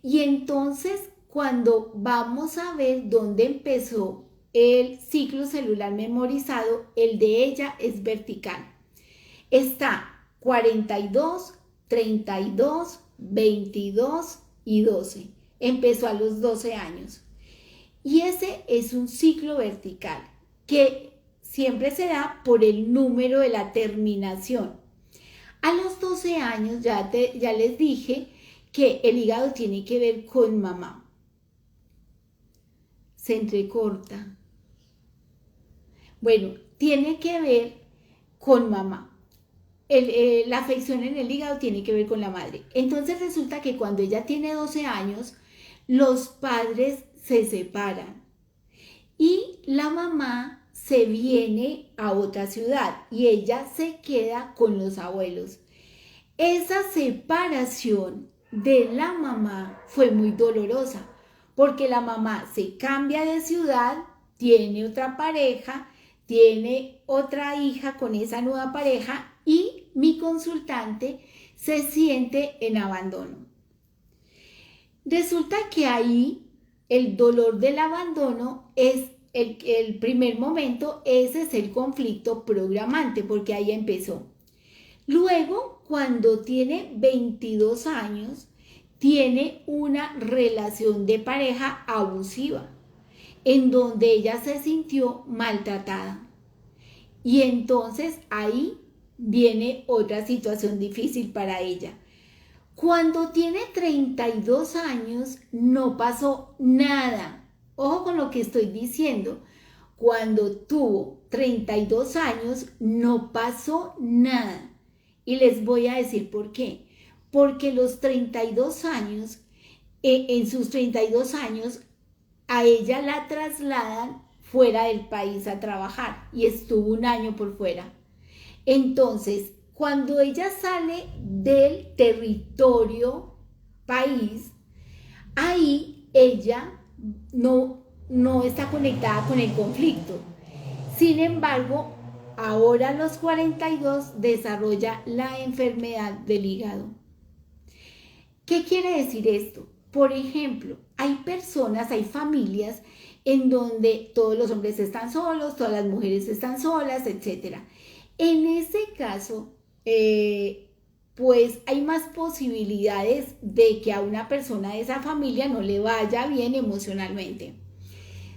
Y entonces, cuando vamos a ver dónde empezó el ciclo celular memorizado, el de ella es vertical. Está 42, 32, 22 y 12. Empezó a los 12 años. Y ese es un ciclo vertical que siempre se da por el número de la terminación. A los 12 años ya les dije que el hígado tiene que ver con mamá. Se entrecorta. Bueno, tiene que ver con mamá. La afección en el hígado tiene que ver con la madre. Entonces resulta que cuando ella tiene 12 años, los padres se separan y la mamá se viene a otra ciudad y ella se queda con los abuelos. Esa separación de la mamá fue muy dolorosa porque la mamá se cambia de ciudad, tiene otra pareja, tiene otra hija con esa nueva pareja y mi consultante se siente en abandono. Resulta que ahí el dolor del abandono es el primer momento, ese es el conflicto programante, porque ahí empezó. Luego, cuando tiene 22 años, tiene una relación de pareja abusiva, en donde ella se sintió maltratada. Y entonces ahí viene otra situación difícil para ella. Cuando tiene 32 años no pasó nada. Ojo con lo que estoy diciendo, Cuando tuvo 32 años no pasó nada. Y les voy a decir por qué. Porque los 32 años, en sus 32 años, a ella la trasladan fuera del país a trabajar y estuvo un año por fuera. Entonces, cuando ella sale del territorio país, ahí ella no está conectada con el conflicto. Sin embargo, ahora a los 42 desarrolla la enfermedad del hígado. ¿Qué quiere decir esto? Por ejemplo, hay personas, hay familias en donde todos los hombres están solos, todas las mujeres están solas, etc. En ese caso, pues hay más posibilidades de que a una persona de esa familia no le vaya bien emocionalmente.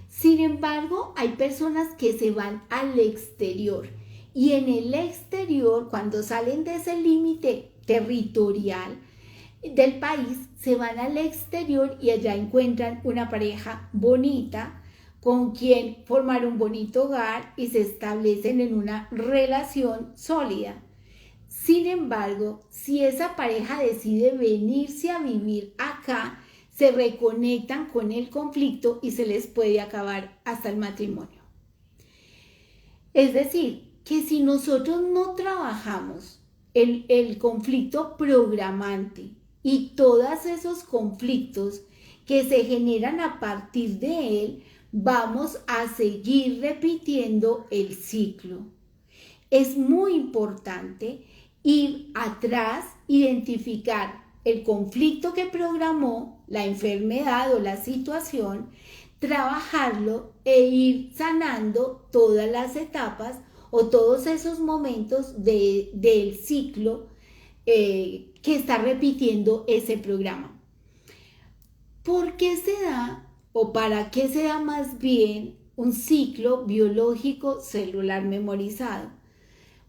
Sin embargo, hay personas que se van al exterior y en el exterior, cuando salen de ese límite territorial del país, se van al exterior y allá encuentran una pareja bonita con quien formar un bonito hogar y se establecen en una relación sólida. Sin embargo, si esa pareja decide venirse a vivir acá, se reconectan con el conflicto y se les puede acabar hasta el matrimonio. Es decir, que si nosotros no trabajamos el conflicto programante y todos esos conflictos que se generan a partir de él, vamos a seguir repitiendo el ciclo. Es muy importante ir atrás, identificar el conflicto que programó, la enfermedad o la situación, trabajarlo e ir sanando todas las etapas o todos esos momentos del ciclo que está repitiendo ese programa. ¿Por qué se da o para qué se da más bien un ciclo biológico celular memorizado?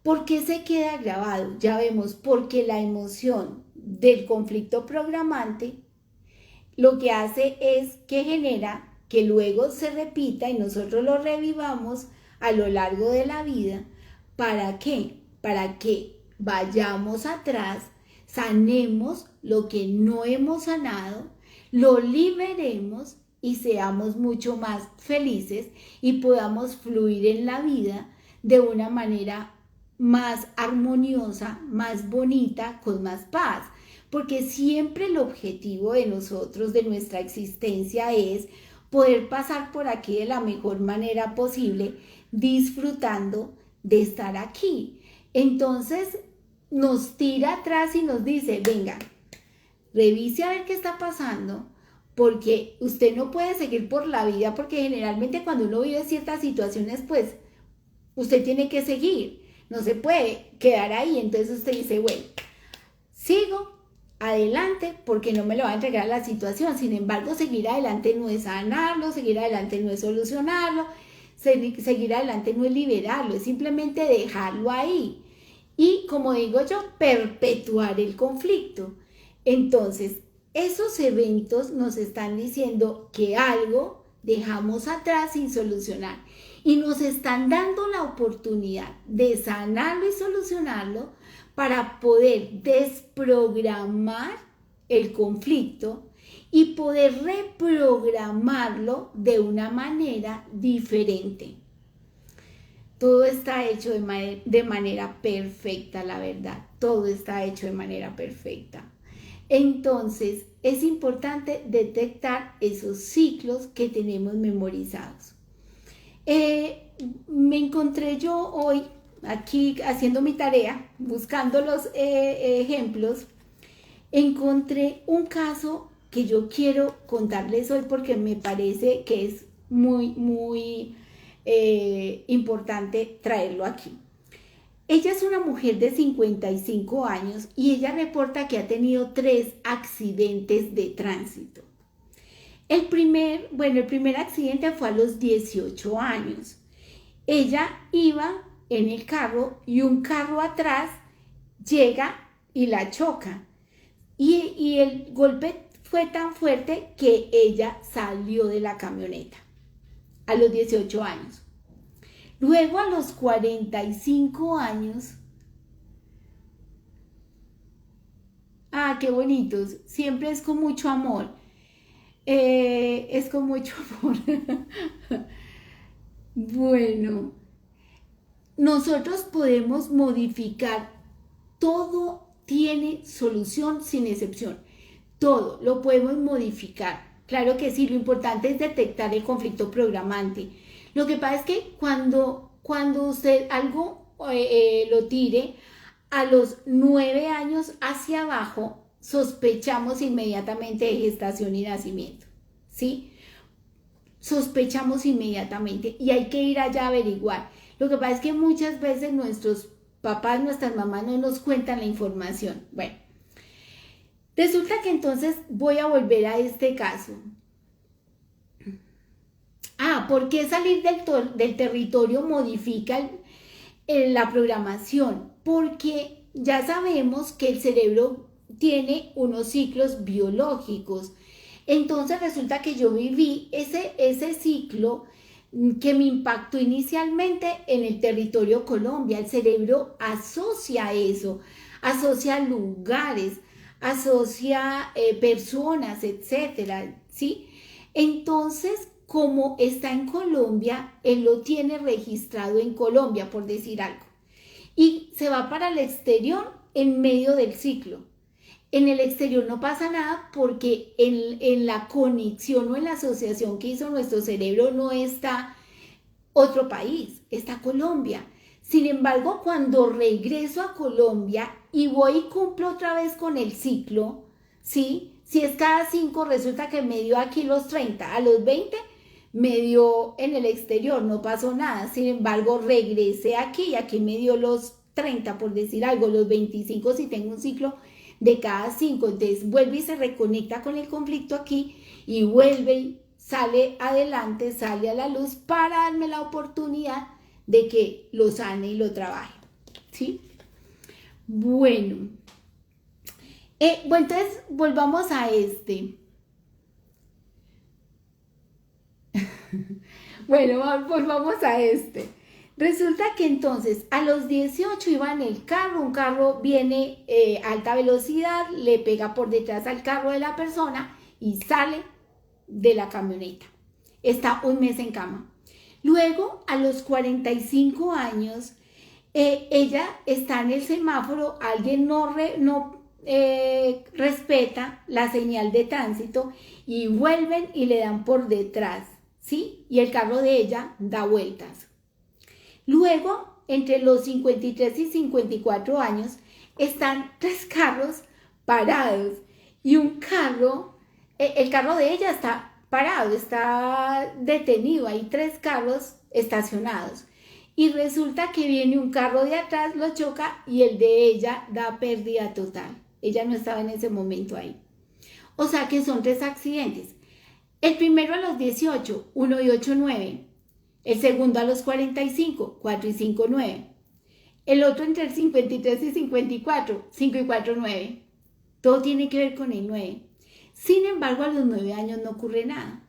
¿Por qué se queda grabado? Ya vemos, porque la emoción del conflicto programante lo que hace es que genera que luego se repita y nosotros lo revivamos a lo largo de la vida. ¿Para qué? Para que vayamos atrás, sanemos lo que no hemos sanado, lo liberemos y seamos mucho más felices y podamos fluir en la vida de una manera más armoniosa, más bonita, con más paz. Porque siempre el objetivo de nosotros, de nuestra existencia, es poder pasar por aquí de la mejor manera posible, disfrutando de estar aquí. Entonces nos tira atrás y nos dice, venga, revise a ver qué está pasando, porque usted no puede seguir por la vida, porque generalmente cuando uno vive ciertas situaciones, pues usted tiene que seguir, no se puede quedar ahí. Entonces usted dice, bueno, sigo adelante porque no me lo va a entregar la situación. Sin embargo, seguir adelante no es sanarlo, seguir adelante no es solucionarlo, seguir adelante no es liberarlo, es simplemente dejarlo ahí. Y como digo yo, perpetuar el conflicto. Entonces, esos eventos nos están diciendo que algo dejamos atrás sin solucionar y nos están dando la oportunidad de sanarlo y solucionarlo para poder desprogramar el conflicto y poder reprogramarlo de una manera diferente. Todo está hecho de manera perfecta, la verdad. Todo está hecho de manera perfecta. Entonces, es importante detectar esos ciclos que tenemos memorizados. Me encontré yo hoy aquí haciendo mi tarea, buscando los ejemplos, encontré un caso que yo quiero contarles hoy porque me parece que es muy importante traerlo aquí. Ella es una mujer de 55 años y ella reporta que ha tenido 3 accidentes de tránsito. El primer accidente fue a los 18 años. Ella iba en el carro y un carro atrás llega y la choca. Y el golpe fue tan fuerte que ella salió de la camioneta a los 18 años. Luego a los 45 años, qué bonitos, siempre es con mucho amor, es con mucho amor. Bueno, nosotros podemos modificar, todo tiene solución sin excepción, todo lo podemos modificar. Claro que sí, lo importante es detectar el conflicto programante. Lo que pasa es que cuando usted algo lo tire a los 9 años hacia abajo, sospechamos inmediatamente de gestación y nacimiento, ¿sí? Sospechamos inmediatamente y hay que ir allá a averiguar. Lo que pasa es que muchas veces nuestros papás, nuestras mamás no nos cuentan la información. Bueno, resulta que entonces voy a volver a este caso. ¿Por qué salir del territorio modifica la programación? Porque ya sabemos que el cerebro tiene unos ciclos biológicos. Entonces resulta que yo viví ese ciclo que me impactó inicialmente en el territorio Colombia. El cerebro asocia eso, asocia lugares, asocia personas, etcétera, ¿sí? Entonces, como está en Colombia, él lo tiene registrado en Colombia, por decir algo, y se va para el exterior en medio del ciclo. En el exterior no pasa nada porque en la conexión o en la asociación que hizo nuestro cerebro no está otro país, está Colombia. Sin embargo, cuando regreso a Colombia y voy y cumplo otra vez con el ciclo, ¿sí? Si es cada 5, resulta que me dio aquí los 30, a los 20 me dio en el exterior, no pasó nada. Sin embargo, regresé aquí y aquí me dio los 30, por decir algo, los 25 si tengo un ciclo de cada 5. Entonces vuelve y se reconecta con el conflicto aquí y vuelve y sale adelante, sale a la luz para darme la oportunidad de que lo sane y lo trabaje, ¿sí? Bueno, entonces volvamos a este. Bueno, volvamos a este. Resulta que entonces a los 18 iba en el carro, un carro viene a alta velocidad, le pega por detrás al carro de la persona y sale de la camioneta. Está un mes en cama. Luego, a los 45 años, ella está en el semáforo, alguien no respeta la señal de tránsito y vuelven y le dan por detrás, ¿sí? Y el carro de ella da vueltas. Luego, entre los 53 y 54 años, están 3 carros parados y un carro, el carro de ella está parado, está detenido, hay 3 carros estacionados. Y resulta que viene un carro de atrás, lo choca y el de ella da pérdida total. Ella no estaba en ese momento ahí. O sea que son 3 accidentes. El primero a los 18, 1 y 8, 9. El segundo a los 45, 4 y 5, 9. El otro entre el 53 y 54, 5 y 4, 9. Todo tiene que ver con el 9. Sin embargo, a los 9 años no ocurre nada.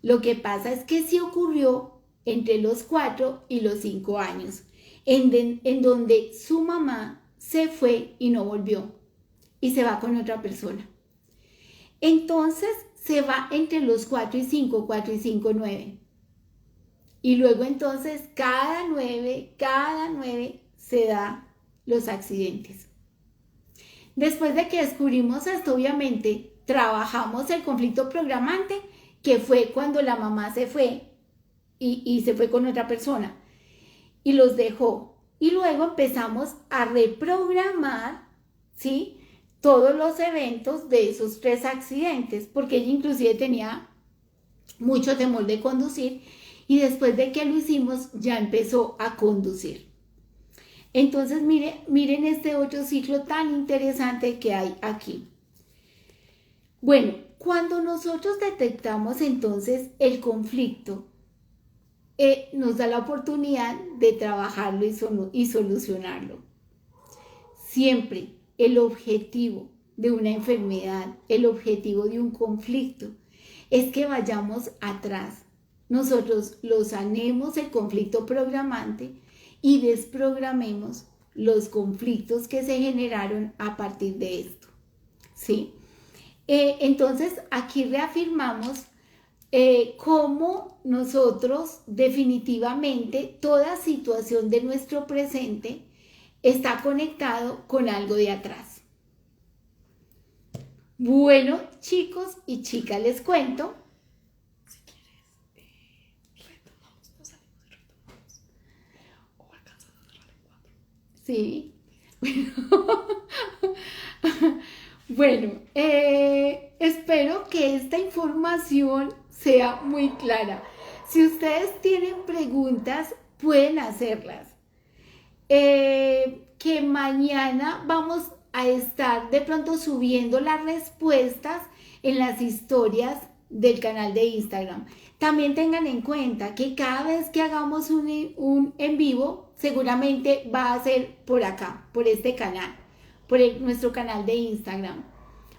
Lo que pasa es que sí ocurrió entre los 4 y los 5 años, en donde su mamá se fue y no volvió y se va con otra persona. Entonces se va entre los 4 y 5, 4 y 5, 9. Y luego entonces cada 9 se da los accidentes. Después de que descubrimos esto, obviamente, trabajamos el conflicto programante, que fue cuando la mamá se fue y se fue con otra persona y los dejó. Y luego empezamos a reprogramar, ¿sí?, todos los eventos de esos 3 accidentes, porque ella inclusive tenía mucho temor de conducir y después de que lo hicimos ya empezó a conducir. Entonces miren este otro ciclo tan interesante que hay aquí. Bueno, cuando nosotros detectamos entonces el conflicto, nos da la oportunidad de trabajarlo y solucionarlo. Siempre el objetivo de una enfermedad, el objetivo de un conflicto, es que vayamos atrás, nosotros lo sanemos el conflicto programante y desprogramemos los conflictos que se generaron a partir de esto, ¿sí? Entonces, aquí reafirmamos cómo nosotros definitivamente toda situación de nuestro presente está conectado con algo de atrás. Bueno, chicos y chicas, les cuento. Si quieres, retomamos, no salimos y retomamos. O alcanzas a cerrar en 4. Sí. Bueno, espero que esta información sea muy clara. Si ustedes tienen preguntas, pueden hacerlas. Que mañana vamos a estar de pronto subiendo las respuestas en las historias del canal de Instagram. También tengan en cuenta que cada vez que hagamos un en vivo, seguramente va a ser por acá, por este canal, por nuestro canal de Instagram,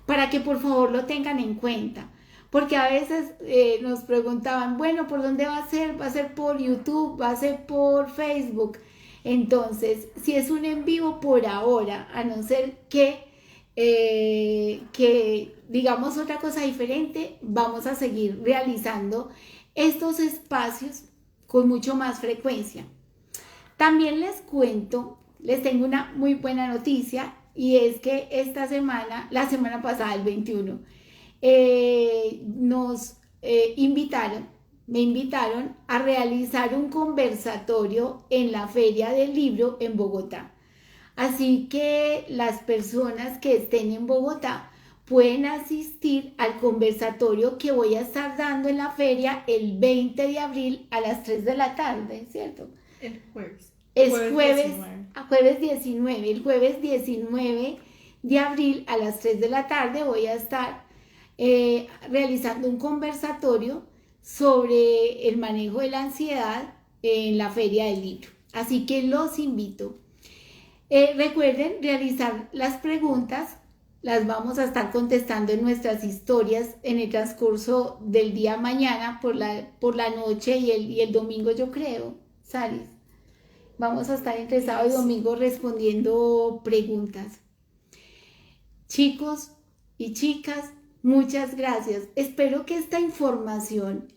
para que por favor lo tengan en cuenta. Porque a veces nos preguntaban, bueno, ¿por dónde va a ser? ¿Va a ser por YouTube? ¿Va a ser por Facebook? Entonces, si es un en vivo por ahora, a no ser que digamos otra cosa diferente, vamos a seguir realizando estos espacios con mucho más frecuencia. También les cuento, les tengo una muy buena noticia, y es que esta semana, la semana pasada, el 21, me invitaron a realizar un conversatorio en la Feria del Libro en Bogotá. Así que las personas que estén en Bogotá pueden asistir al conversatorio que voy a estar dando en la feria el 20 de abril a las 3 de la tarde, ¿cierto? El jueves. Es jueves 19. El jueves 19 de abril a las 3 de la tarde voy a estar realizando un conversatorio sobre el manejo de la ansiedad en la Feria del Libro. Así que los invito. Recuerden realizar las preguntas, las vamos a estar contestando en nuestras historias en el transcurso del día mañana, por la noche y el domingo, yo creo, Saris. Vamos a estar entre sábado y domingo respondiendo preguntas. Chicos y chicas, muchas gracias. Espero que esta información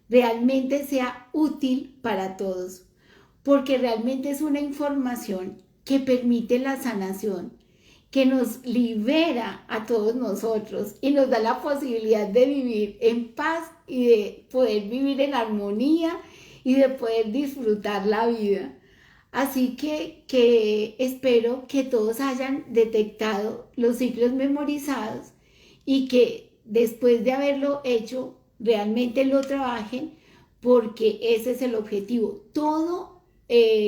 realmente sea útil para todos, porque realmente es una información que permite la sanación, que nos libera a todos nosotros y nos da la posibilidad de vivir en paz y de poder vivir en armonía y de poder disfrutar la vida. Así que espero que todos hayan detectado los ciclos memorizados y que después de haberlo hecho, realmente lo trabajen, porque ese es el objetivo. Todo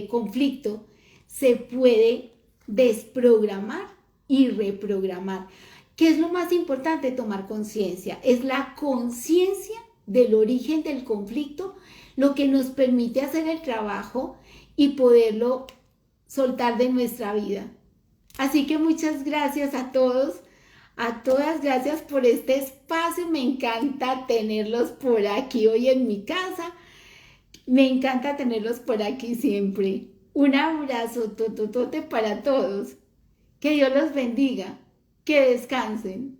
conflicto se puede desprogramar y reprogramar. ¿Qué es lo más importante? Tomar conciencia. Es la conciencia del origen del conflicto lo que nos permite hacer el trabajo y poderlo soltar de nuestra vida. Así que muchas gracias a todos, a todas, gracias por este espacio. Me encanta tenerlos por aquí hoy en mi casa. Me encanta tenerlos por aquí siempre. Un abrazo tototote para todos. Que Dios los bendiga. Que descansen.